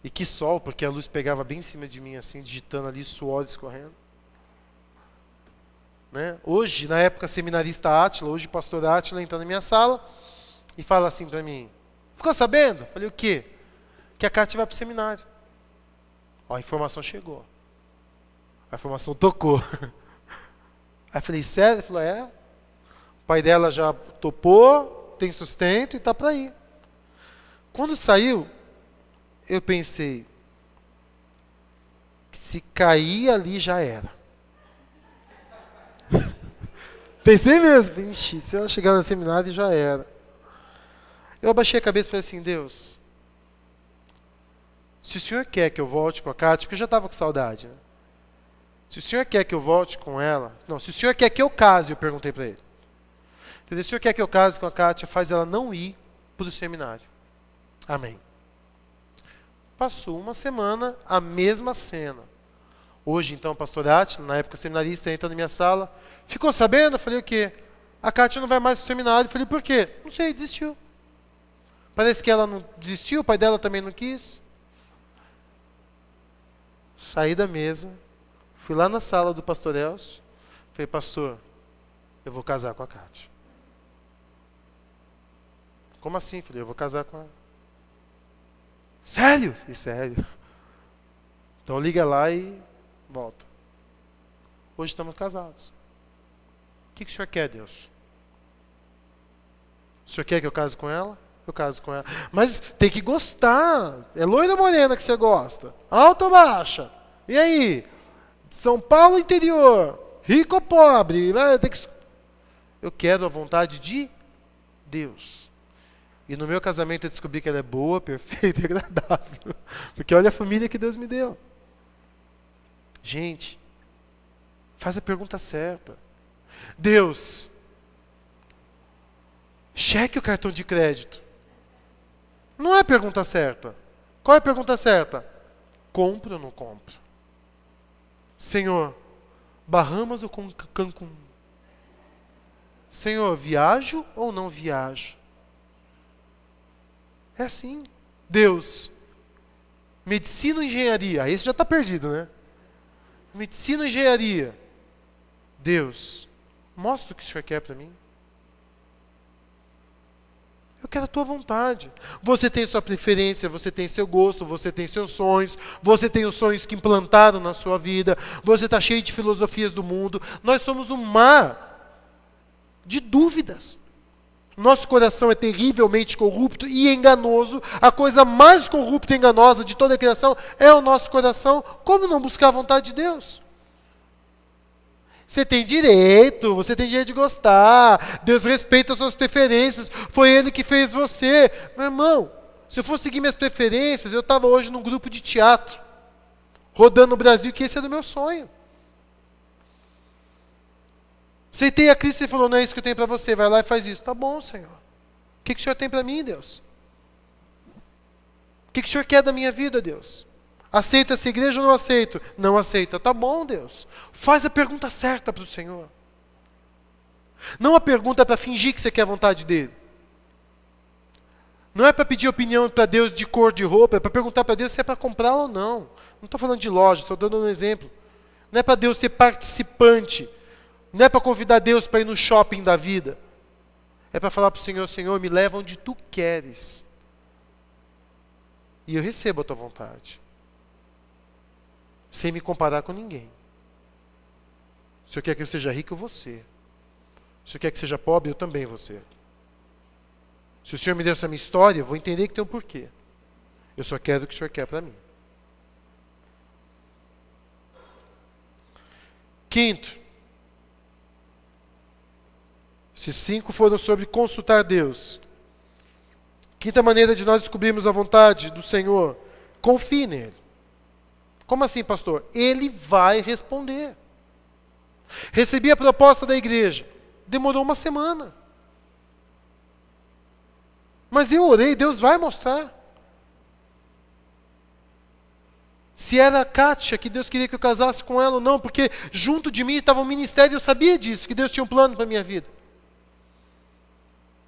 E que sol, porque a luz pegava bem em cima de mim, assim, digitando ali, suor escorrendo. Né? Hoje, na época, seminarista Átila, hoje pastor Átila, entra na minha sala e fala assim pra mim, ficou sabendo? Falei, o quê? Que a Kátia vai pro seminário. Ó, a informação chegou. A informação tocou. Aí falei, sério? Ele falou, é. O pai dela já topou, tem sustento e tá pra ir. Quando saiu, eu pensei, que se cair ali já era. Pensei mesmo, ixi, se ela chegar no seminário já era. Eu abaixei a cabeça e falei assim, Deus, se o Senhor quer que eu volte com a Kátia, porque eu já estava com saudade, né? Se o Senhor quer que eu volte com ela, não, se o Senhor quer que eu case, eu perguntei para ele. Se o Senhor quer que eu case com a Kátia, faz ela não ir para o seminário. Amém. Passou uma semana, a mesma cena. Hoje, então, o pastor Átila, na época seminarista, entra na minha sala. Ficou sabendo? Eu falei, o quê? A Kátia não vai mais para o seminário. Eu falei, por quê? Não sei, desistiu. Parece que ela não desistiu, o pai dela também não quis. Saí da mesa, fui lá na sala do pastor Elcio. Falei, pastor, eu vou casar com a Kátia. Como assim? Falei, eu vou casar com ela. Sério? Falei, sério. Então liga lá e volta. Hoje estamos casados. O que o Senhor quer, Deus? O Senhor quer que eu case com ela? Eu caso com ela. Mas tem que gostar. É loira ou morena que você gosta? Alta ou baixa? E aí? São Paulo interior? Rico ou pobre? Eu quero a vontade de Deus. E no meu casamento eu descobri que ela é boa, perfeita e agradável. Porque olha a família que Deus me deu. Gente, faz a pergunta certa. Deus, cheque o cartão de crédito. Não é a pergunta certa. Qual é a pergunta certa? Compro ou não compro? Senhor, Bahamas ou Cancún? Senhor, viajo ou não viajo? É assim. Deus, medicina ou engenharia? Aí você já está perdido, né? Medicina ou engenharia? Deus, mostra o que o Senhor quer para mim. Eu quero a tua vontade. Você tem sua preferência, você tem seu gosto, você tem seus sonhos, você tem os sonhos que implantaram na sua vida, você está cheio de filosofias do mundo. Nós somos um mar de dúvidas. Nosso coração é terrivelmente corrupto e enganoso. A coisa mais corrupta e enganosa de toda a criação é o nosso coração. Como não buscar a vontade de Deus? Você tem direito de gostar. Deus respeita as suas preferências. Foi Ele que fez você. Meu irmão, se eu fosse seguir minhas preferências, eu estava hoje num grupo de teatro, rodando no Brasil, que esse era o meu sonho. Aceitei a Cristo e falou, não é isso que eu tenho para você, vai lá e faz isso. Tá bom, Senhor. O que o Senhor tem para mim, Deus? O que o Senhor quer da minha vida, Deus? Aceita essa igreja ou não aceito? Não aceita. Tá bom, Deus. Faz a pergunta certa para o Senhor. Não a pergunta para fingir que você quer a vontade dEle. Não é para pedir opinião para Deus de cor de roupa, é para perguntar para Deus se é para comprar ou não. Não estou falando de loja, estou dando um exemplo. Não é para Deus ser participante. Não é para convidar Deus para ir no shopping da vida. É para falar para o Senhor, Senhor, me leva onde Tu queres. E eu recebo a Tua vontade. Sem me comparar com ninguém. Se eu quer que eu seja rico, eu vou ser. Se eu quer que seja pobre, eu também vou ser. Se o Senhor me deu essa minha história, eu vou entender que tem um porquê. Eu só quero o que o Senhor quer para mim. Quinto, esses 5 foram sobre consultar Deus. Quinta maneira de nós descobrirmos a vontade do Senhor: confie nele. Como assim, pastor? Ele vai responder. Recebi a proposta da igreja. Demorou uma semana. Mas eu orei, Deus vai mostrar. Se era a Kátia que Deus queria que eu casasse com ela ou não, porque junto de mim estava um ministério e eu sabia disso, que Deus tinha um plano para a minha vida.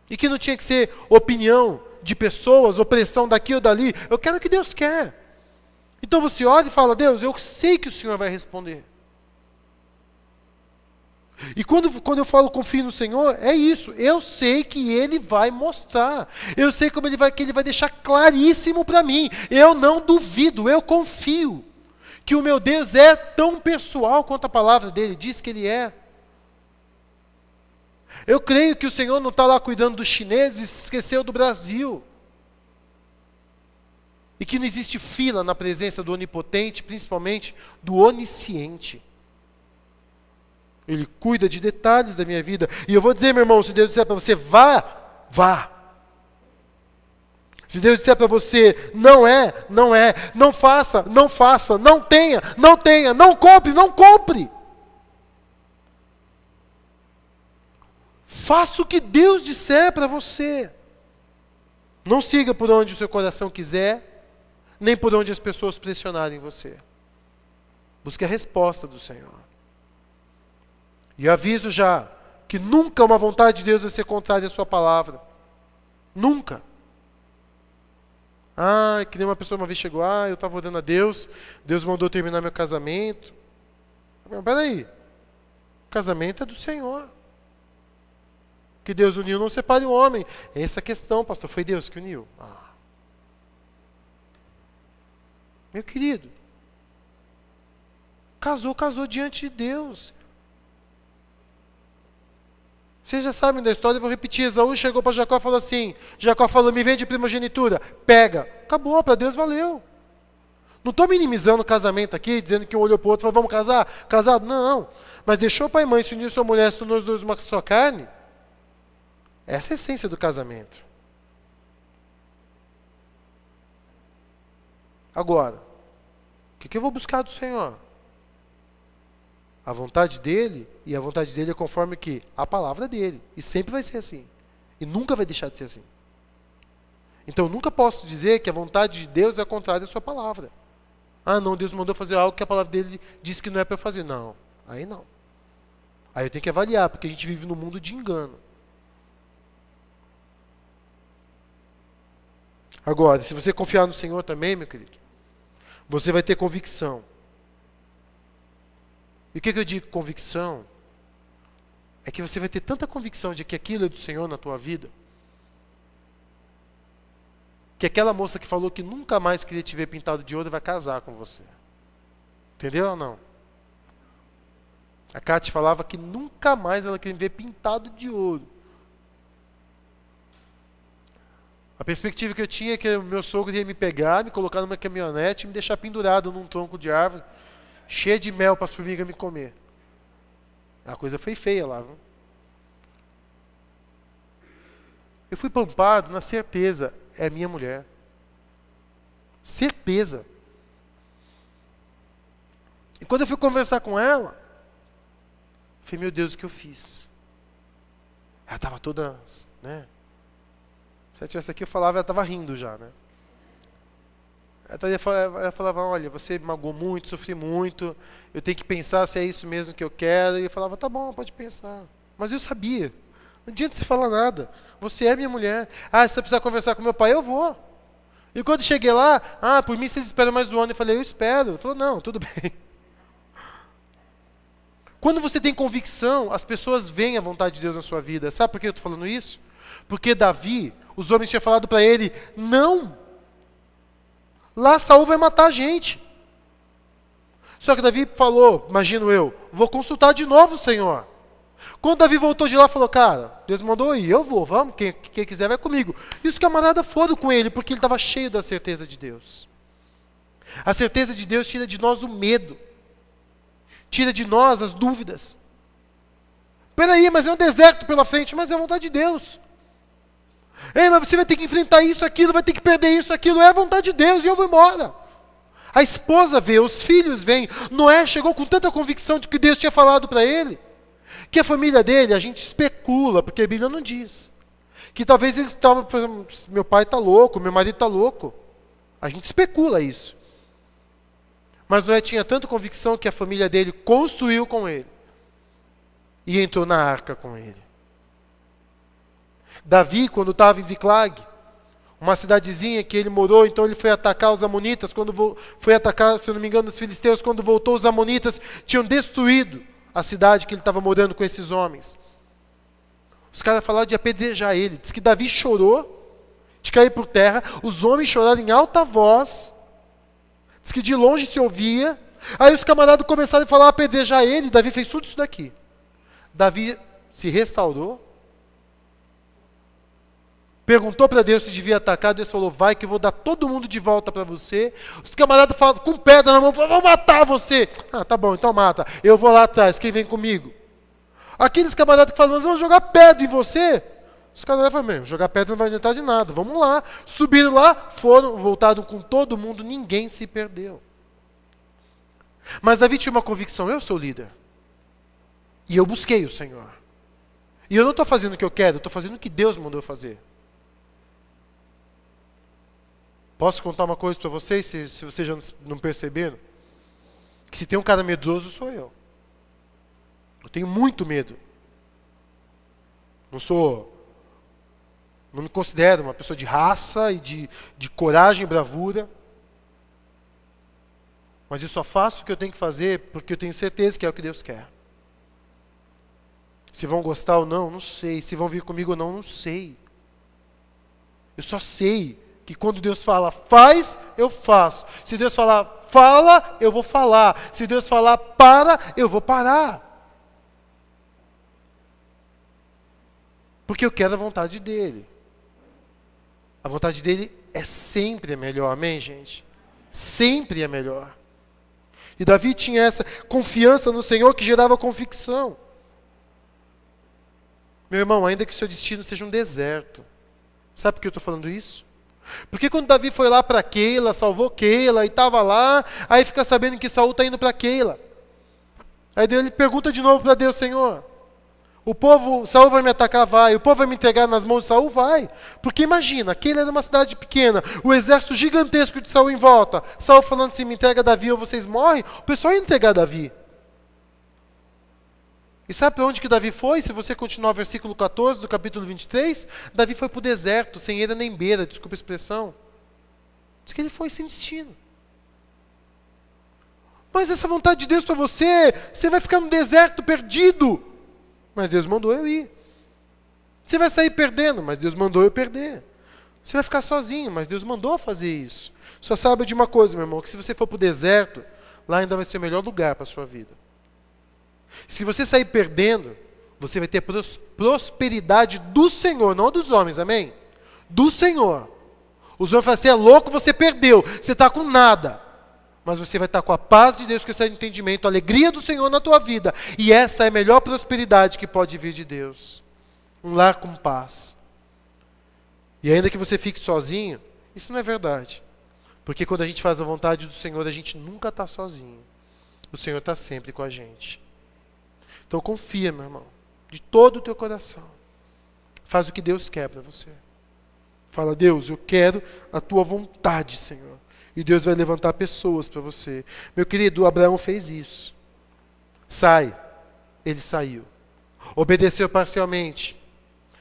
E que não tinha que ser opinião de pessoas, opressão daqui ou dali. Eu quero o que Deus quer. Então você olha e fala: Deus, eu sei que o Senhor vai responder. E quando eu falo confio no Senhor, é isso. Eu sei que Ele vai mostrar. Eu sei que Ele vai deixar claríssimo para mim. Eu não duvido, eu confio que o meu Deus é tão pessoal quanto a palavra dele diz que Ele é. Eu creio que o Senhor não está lá cuidando dos chineses e se esqueceu do Brasil. E que não existe fila na presença do onipotente, principalmente do onisciente. Ele cuida de detalhes da minha vida. E eu vou dizer, meu irmão, se Deus disser para você, vá, vá. Se Deus disser para você, não é, não é. Não faça, não faça. Não tenha, não tenha. Não compre, não compre. Faça o que Deus disser para você. Não siga por onde o seu coração quiser, nem por onde as pessoas pressionarem você. Busque a resposta do Senhor. E aviso já que nunca uma vontade de Deus vai ser contrária à sua palavra. Nunca. Que nem uma pessoa uma vez chegou, eu estava orando a Deus, Deus mandou terminar meu casamento. Peraí, o casamento é do Senhor. Que Deus uniu, não separe o homem. É essa a questão, pastor, foi Deus que uniu. Meu querido, casou diante de Deus. Vocês já sabem da história, eu vou repetir. Esaú chegou para Jacó e falou assim, Jacó falou, me vende primogenitura. Pega. Acabou, para Deus valeu. Não estou minimizando o casamento aqui, dizendo que um olhou para o outro e falou, vamos casar? Casado? Não. Mas deixou pai e mãe se unir sua mulher, se tornou os dois uma só carne. Essa é a essência do casamento. Agora, o que eu vou buscar do Senhor? A vontade dele, e a vontade dele é conforme que a palavra dele. E sempre vai ser assim. E nunca vai deixar de ser assim. Então eu nunca posso dizer que a vontade de Deus é contrária à sua palavra. Não, Deus mandou fazer algo que a palavra dele disse que não é para eu fazer. Não, aí não. Aí eu tenho que avaliar, porque a gente vive num mundo de engano. Agora, se você confiar no Senhor também, meu querido, você vai ter convicção. E o que eu digo convicção? É que você vai ter tanta convicção de que aquilo é do Senhor na tua vida, que aquela moça que falou que nunca mais queria te ver pintado de ouro vai casar com você. Entendeu ou não? A Cátia falava que nunca mais ela queria me ver pintado de ouro. A perspectiva que eu tinha é que o meu sogro ia me pegar, me colocar numa caminhonete e me deixar pendurado num tronco de árvore, cheio de mel para as formigas me comer. A coisa foi feia lá, viu? Eu fui pampado na certeza, é minha mulher. Certeza. E quando eu fui conversar com ela, falei, meu Deus, o que eu fiz? Ela estava toda, né? Se ela estivesse aqui, eu falava, ela estava rindo já, né? Ela falava, olha, você me magoou muito, sofri muito, eu tenho que pensar se é isso mesmo que eu quero. E eu falava, tá bom, pode pensar. Mas eu sabia. Não adianta você falar nada. Você é minha mulher. Se você precisar conversar com meu pai, eu vou. E quando cheguei lá, por mim vocês esperam mais um ano. Eu falei, eu espero. Ele falou, não, tudo bem. Quando você tem convicção, as pessoas veem a vontade de Deus na sua vida. Sabe por que eu estou falando isso? Porque Davi, os homens tinham falado para ele, não. Lá Saul vai matar a gente. Só que Davi falou, imagino eu, vou consultar de novo o Senhor. Quando Davi voltou de lá, falou, cara, Deus mandou ir, eu vou, vamos, quem quiser vai comigo. E os camaradas foram com ele, porque ele estava cheio da certeza de Deus. A certeza de Deus tira de nós o medo. Tira de nós as dúvidas. Peraí, mas é um deserto pela frente, mas é a vontade de Deus. Ei, mas você vai ter que enfrentar isso, aquilo, vai ter que perder isso, aquilo, é a vontade de Deus, e eu vou embora. A esposa vê, os filhos vêm. Noé chegou com tanta convicção de que Deus tinha falado para ele, que a família dele, a gente especula, porque a Bíblia não diz. Que talvez eles estavam, meu pai está louco, meu marido está louco. A gente especula isso. Mas Noé tinha tanta convicção que a família dele construiu com ele. E entrou na arca com ele. Davi, quando estava em Ziclag, uma cidadezinha que ele morou, então ele foi atacar os amonitas, quando foi atacar, se eu não me engano, os filisteus, quando voltou os amonitas, tinham destruído a cidade que ele estava morando com esses homens. Os caras falaram de apedrejar ele. Diz que Davi chorou, de cair por terra, os homens choraram em alta voz, diz que de longe se ouvia, aí os camaradas começaram a falar, apedrejar ele, Davi fez tudo isso daqui. Davi se restaurou, perguntou para Deus se devia atacar, Deus falou, vai que eu vou dar todo mundo de volta para você. Os camaradas falam, com pedra na mão, falam, vou matar você. Ah, tá bom, então mata. Eu vou lá atrás, quem vem comigo? Aqueles camaradas que falam, nós vamos jogar pedra em você. Os camaradas falam, mesmo, jogar pedra não vai adiantar de nada, vamos lá. Subiram lá, foram, voltaram com todo mundo, ninguém se perdeu. Mas Davi tinha uma convicção, eu sou líder. E eu busquei o Senhor. E eu não estou fazendo o que eu quero, eu estou fazendo o que Deus mandou eu fazer. Posso contar uma coisa para vocês, se vocês já não perceberam? Que se tem um cara medroso, sou eu. Eu tenho muito medo. Não me considero uma pessoa de raça e de coragem e bravura. Mas eu só faço o que eu tenho que fazer porque eu tenho certeza que é o que Deus quer. Se vão gostar ou não, não sei. Se vão vir comigo ou não, não sei. Eu só sei que quando Deus fala, faz, eu faço. Se Deus falar, fala, eu vou falar. Se Deus falar, para, eu vou parar. Porque eu quero a vontade dEle. A vontade dEle é sempre a melhor, amém, gente? Sempre é melhor. E Davi tinha essa confiança no Senhor que gerava convicção. Meu irmão, ainda que seu destino seja um deserto. Sabe por que eu estou falando isso? Porque quando Davi foi lá para Keila, salvou Keila e estava lá, aí fica sabendo que Saul está indo para Keila. Aí ele pergunta de novo para Deus, Senhor, Saul vai me atacar? Vai. O povo vai me entregar nas mãos de Saul? Vai. Porque imagina, Keila era uma cidade pequena, o exército gigantesco de Saul em volta. Saul falando assim, me entrega Davi ou vocês morrem. O pessoal ia entregar Davi. E sabe para onde que Davi foi? Se você continuar o versículo 14 do capítulo 23, Davi foi para o deserto, sem eira nem beira, desculpa a expressão. Diz que ele foi sem destino. Mas essa vontade de Deus para você vai ficar no deserto perdido. Mas Deus mandou eu ir. Você vai sair perdendo, mas Deus mandou eu perder. Você vai ficar sozinho, mas Deus mandou fazer isso. Só saiba de uma coisa, meu irmão, que se você for para o deserto, lá ainda vai ser o melhor lugar para a sua vida. Se você sair perdendo, você vai ter prosperidade do Senhor, não dos homens, amém? Do Senhor. Os homens falam, você é louco, você perdeu, você está com nada. Mas você vai estar com a paz de Deus, com esse entendimento, a alegria do Senhor na tua vida. E essa é a melhor prosperidade que pode vir de Deus. Um lar com paz. E ainda que você fique sozinho, isso não é verdade. Porque quando a gente faz a vontade do Senhor, a gente nunca está sozinho. O Senhor está sempre com a gente. Então confia, meu irmão, de todo o teu coração. Faz o que Deus quer para você. Fala, Deus, eu quero a tua vontade, Senhor. E Deus vai levantar pessoas para você. Meu querido, Abraão fez isso. Sai. Ele saiu. Obedeceu parcialmente.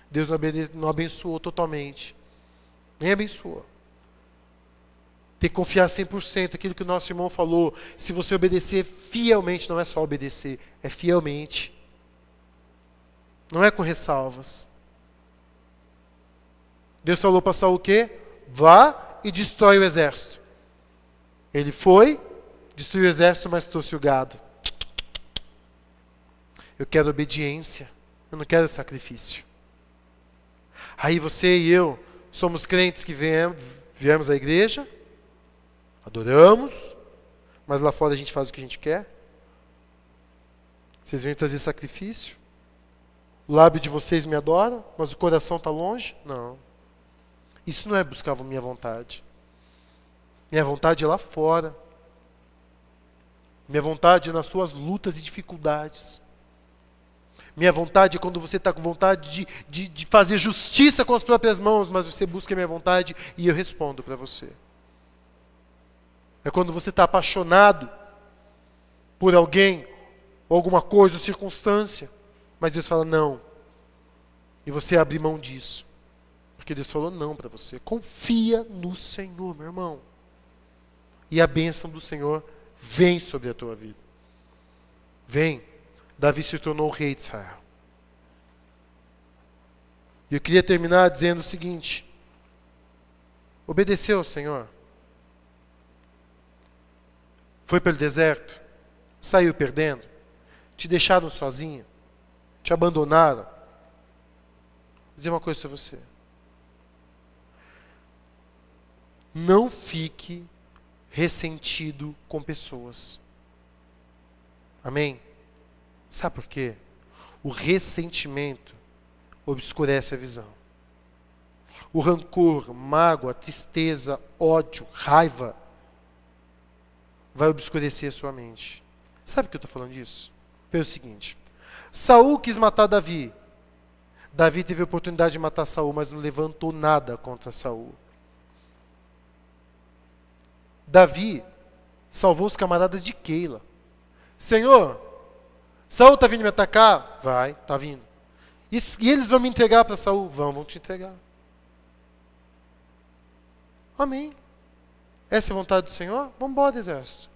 Deus não abençoou totalmente. Nem abençoou. Tem que confiar 100%. Aquilo que o nosso irmão falou. Se você obedecer fielmente, não é só obedecer. É fielmente. Não é com ressalvas. Deus falou para Saul o quê? Vá e destrói o exército. Ele foi, destruiu o exército, mas trouxe o gado. Eu quero obediência. Eu não quero sacrifício. Aí você e eu somos crentes que viemos à igreja, adoramos, mas lá fora a gente faz o que a gente quer. Vocês vêm trazer sacrifício. O lábio de vocês me adora, mas o coração está longe? Não. Isso não é buscar a minha vontade. Minha vontade é lá fora. Minha vontade é nas suas lutas e dificuldades. Minha vontade é quando você está com vontade de fazer justiça com as próprias mãos, mas você busca a minha vontade e eu respondo para você. É quando você está apaixonado por alguém, ou alguma coisa, ou circunstância, mas Deus fala não. E você abre mão disso. Porque Deus falou não para você. Confia no Senhor, meu irmão. E a bênção do Senhor vem sobre a tua vida. Vem. Davi se tornou o rei de Israel. E eu queria terminar dizendo o seguinte. Obedeceu ao Senhor. Foi pelo deserto. Saiu perdendo. Te deixaram sozinho. Te abandonaram. Vou dizer uma coisa para você. Não fique ressentido com pessoas. Amém? Sabe por quê? O ressentimento obscurece a visão. O rancor, mágoa, tristeza, ódio, raiva vai obscurecer a sua mente. Sabe por que eu estou falando disso? Pelo seguinte. Saul quis matar Davi. Davi teve a oportunidade de matar Saul, mas não levantou nada contra Saul. Davi salvou os camaradas de Keila. Senhor, Saul está vindo me atacar? Vai, está vindo. E eles vão me entregar para Saul? Vão te entregar. Amém. Essa é a vontade do Senhor? Vamos embora, exército.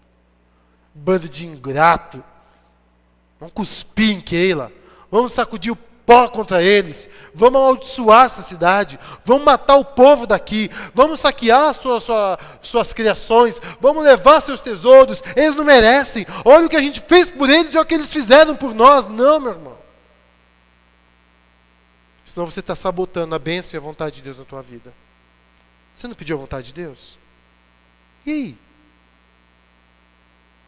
Bando de ingrato. Vamos cuspir em Keila. Vamos sacudir o pó contra eles. Vamos amaldiçoar essa cidade. Vamos matar o povo daqui. Vamos saquear suas criações. Vamos levar seus tesouros. Eles não merecem. Olha o que a gente fez por eles e olha o que eles fizeram por nós. Não, meu irmão. Senão você está sabotando a bênção e a vontade de Deus na tua vida. Você não pediu a vontade de Deus? E aí?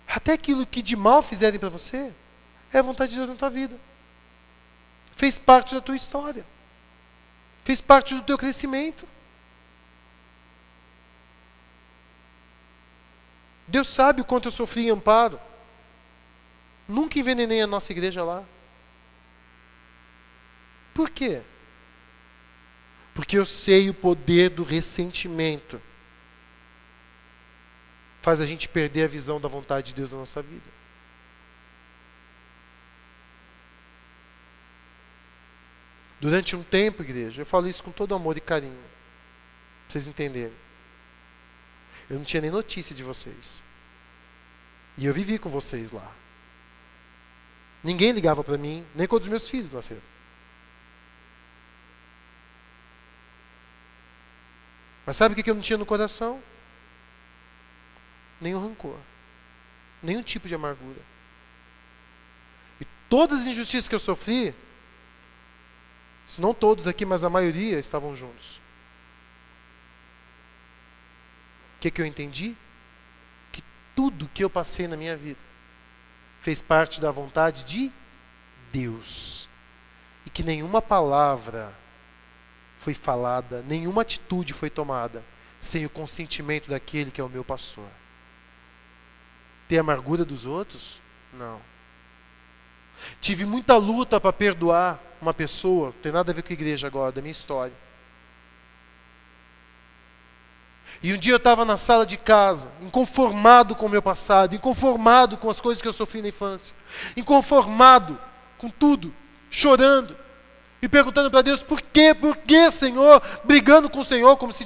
Até aquilo que de mal fizerem para você é a vontade de Deus na tua vida. Fez parte da tua história. Fez parte do teu crescimento. Deus sabe o quanto eu sofri em Amparo. Nunca envenenei a nossa igreja lá. Por quê? Porque eu sei o poder do ressentimento. Faz a gente perder a visão da vontade de Deus na nossa vida. Durante um tempo, igreja, eu falo isso com todo amor e carinho. Pra vocês entenderem. Eu não tinha nem notícia de vocês. E eu vivi com vocês lá. Ninguém ligava para mim, nem quando os meus filhos nasceram. Mas sabe o que eu não tinha no coração? Nenhum rancor. Nenhum tipo de amargura. E todas as injustiças que eu sofri, se não todos aqui, mas a maioria estavam juntos. O que eu entendi? Que tudo que eu passei na minha vida fez parte da vontade de Deus. E que nenhuma palavra foi falada, nenhuma atitude foi tomada sem o consentimento daquele que é o meu pastor. Ter amargura dos outros? Não. Tive muita luta para perdoar uma pessoa, não tem nada a ver com a igreja agora, da minha história. E um dia eu estava na sala de casa, inconformado com o meu passado, inconformado com as coisas que eu sofri na infância, inconformado com tudo, chorando, e perguntando para Deus, por quê, Senhor, brigando com o Senhor, como se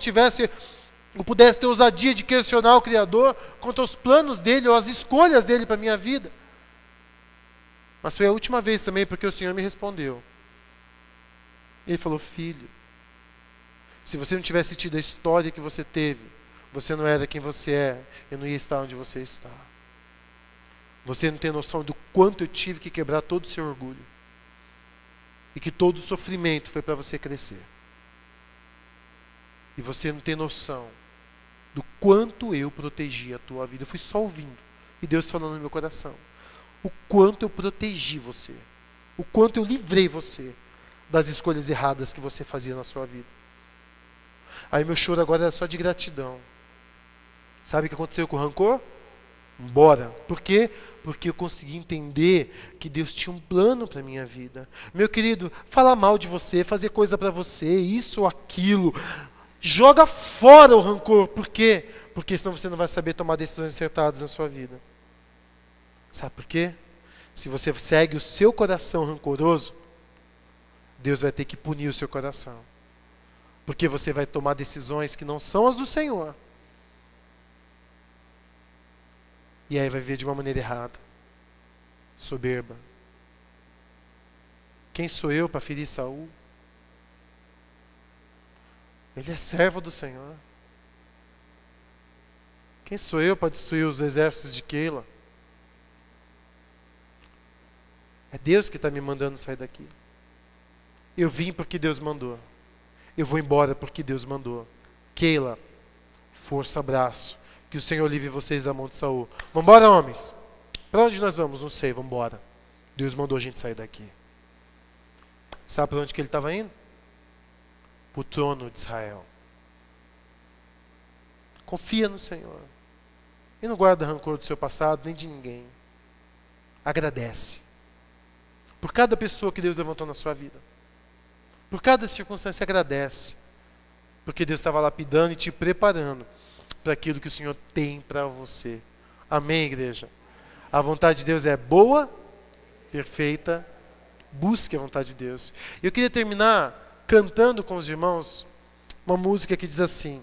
eu pudesse ter ousadia de questionar o Criador contra os planos dele, ou as escolhas dele para a minha vida. Mas foi a última vez também, porque o Senhor me respondeu. Ele falou, filho, se você não tivesse tido a história que você teve, você não era quem você é, eu não ia estar onde você está. Você não tem noção do quanto eu tive que quebrar todo o seu orgulho. E que todo o sofrimento foi para você crescer. E você não tem noção do quanto eu protegi a tua vida. Eu fui só ouvindo. E Deus falando no meu coração. O quanto eu protegi você. O quanto eu livrei você das escolhas erradas que você fazia na sua vida. Aí meu choro agora era só de gratidão. Sabe o que aconteceu com o rancor? Embora. Por quê? Porque eu consegui entender que Deus tinha um plano para a minha vida. Meu querido, falar mal de você, fazer coisa para você, isso ou aquilo, joga fora o rancor. Por quê? Porque senão você não vai saber tomar decisões acertadas na sua vida. Sabe por quê? Se você segue o seu coração rancoroso, Deus vai ter que punir o seu coração. Porque você vai tomar decisões que não são as do Senhor. E aí vai ver de uma maneira errada. Soberba. Quem sou eu para ferir Saul? Ele é servo do Senhor. Quem sou eu para destruir os exércitos de Keila? É Deus que está me mandando sair daqui. Eu vim porque Deus mandou. Eu vou embora porque Deus mandou. Keila, força, abraço. Que o Senhor livre vocês da mão de Saul. Vamos embora, homens. Para onde nós vamos? Não sei, vamos embora. Deus mandou a gente sair daqui. Sabe para onde que ele estava indo? Para o trono de Israel. Confia no Senhor. E não guarda rancor do seu passado, nem de ninguém. Agradece. Por cada pessoa que Deus levantou na sua vida. Por cada circunstância, agradece. Porque Deus estava lapidando e te preparando para aquilo que o Senhor tem para você. Amém, igreja? A vontade de Deus é boa, perfeita. Busque a vontade de Deus. Eu queria terminar cantando com os irmãos uma música que diz assim: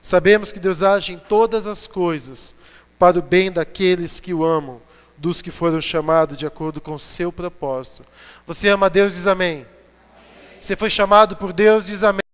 sabemos que Deus age em todas as coisas para o bem daqueles que o amam, dos que foram chamados de acordo com o seu propósito. Você ama a Deus, diz amém. Você foi chamado por Deus, diz amém.